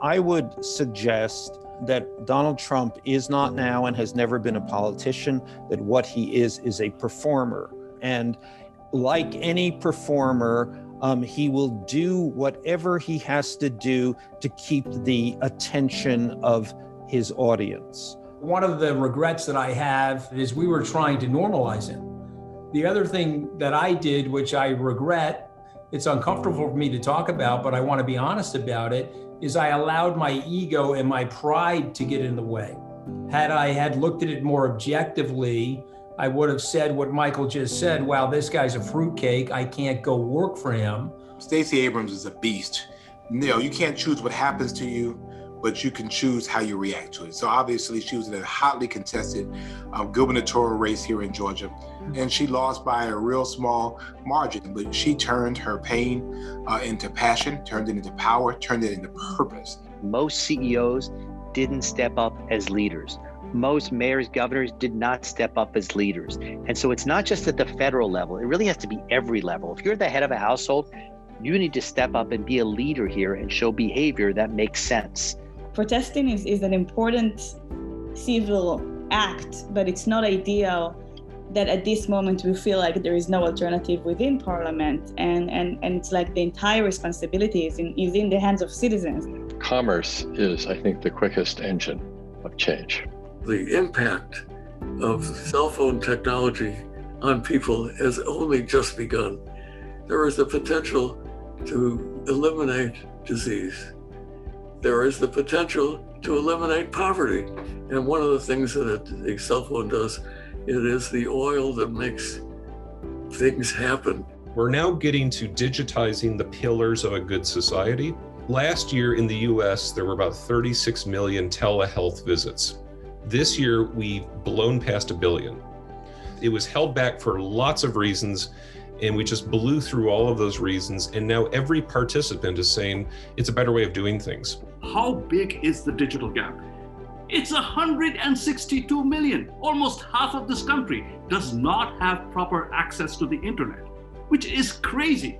I would suggest that Donald Trump is not now and has never been a politician, that what he is a performer. And like any performer, he will do whatever he has to do to keep the attention of his audience. One of the regrets that I have is we were trying to normalize him. The other thing that I did, which I regret, it's uncomfortable for me to talk about, but I want to be honest about it, is I allowed my ego and my pride to get in the way. Had I had looked at it more objectively, I would have said what Michael just said, wow, this guy's a fruitcake, I can't go work for him. Stacey Abrams is a beast. You can't choose what happens to you, but you can choose how you react to it. So obviously she was in a hotly contested gubernatorial race here in Georgia, and she lost by a real small margin, but she turned her pain into passion, turned it into power, turned it into purpose. Most CEOs didn't step up as leaders. Most mayors, governors did not step up as leaders. And so it's not just at the federal level, it really has to be every level. If you're the head of a household, you need to step up and be a leader here and show behavior that makes sense. Protesting is an important civil act, but it's not ideal that at this moment we feel like there is no alternative within Parliament, and it's like the entire responsibility is in the hands of citizens. Commerce is, I think, the quickest engine of change. The impact of cell phone technology on people has only just begun. There is the potential to eliminate disease. There is the potential to eliminate poverty. And one of the things that a cell phone does, it is the oil that makes things happen. We're now getting to digitizing the pillars of a good society. Last year in the US, there were about 36 million telehealth visits. This year, we've blown past 1 billion. It was held back for lots of reasons, and we just blew through all of those reasons. And now every participant is saying it's a better way of doing things. How big is the digital gap? It's 162 million. Almost half of this country does not have proper access to the internet, which is crazy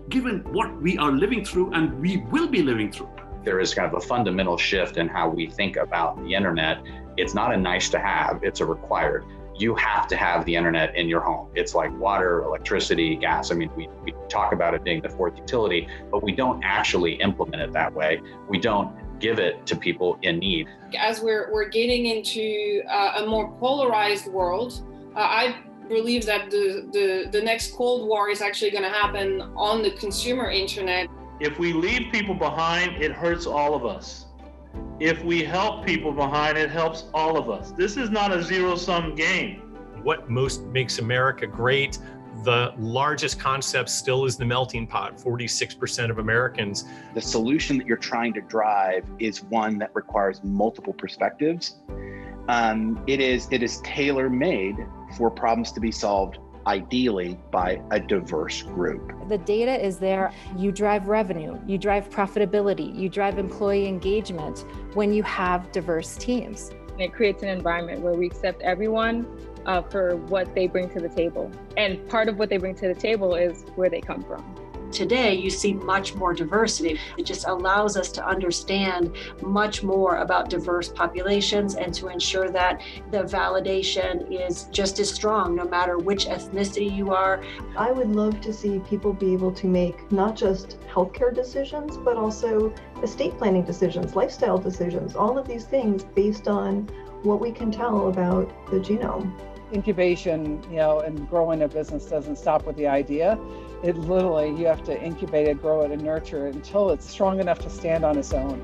given what we are living through and we will be living through. There is kind of a fundamental shift in how we think about the internet. It's not a nice to have, it's a required. You have to have the internet in your home. It's like water, electricity, gas. I mean, we talk about it being the fourth utility, but we don't actually implement it that way. We don't give it to people in need. As we're getting into a more polarized world, I believe that the next Cold War is actually going to happen on the consumer internet. If we leave people behind, it hurts all of us. If we help people behind, it helps all of us. This is not a zero-sum game. What most makes America great, the largest concept still is the melting pot, 46% of Americans. The solution that you're trying to drive is one that requires multiple perspectives. It is tailor-made for problems to be solved ideally by a diverse group. The data is there. You drive revenue, you drive profitability, you drive employee engagement when you have diverse teams. It creates an environment where we accept everyone for what they bring to the table. And part of what they bring to the table is where they come from. Today, you see much more diversity. It just allows us to understand much more about diverse populations and to ensure that the validation is just as strong, no matter which ethnicity you are. I would love to see people be able to make not just healthcare decisions, but also estate planning decisions, lifestyle decisions, all of these things based on what we can tell about the genome. Incubation, and growing a business doesn't stop with the idea. It literally, you have to incubate it, grow it, and nurture it until it's strong enough to stand on its own.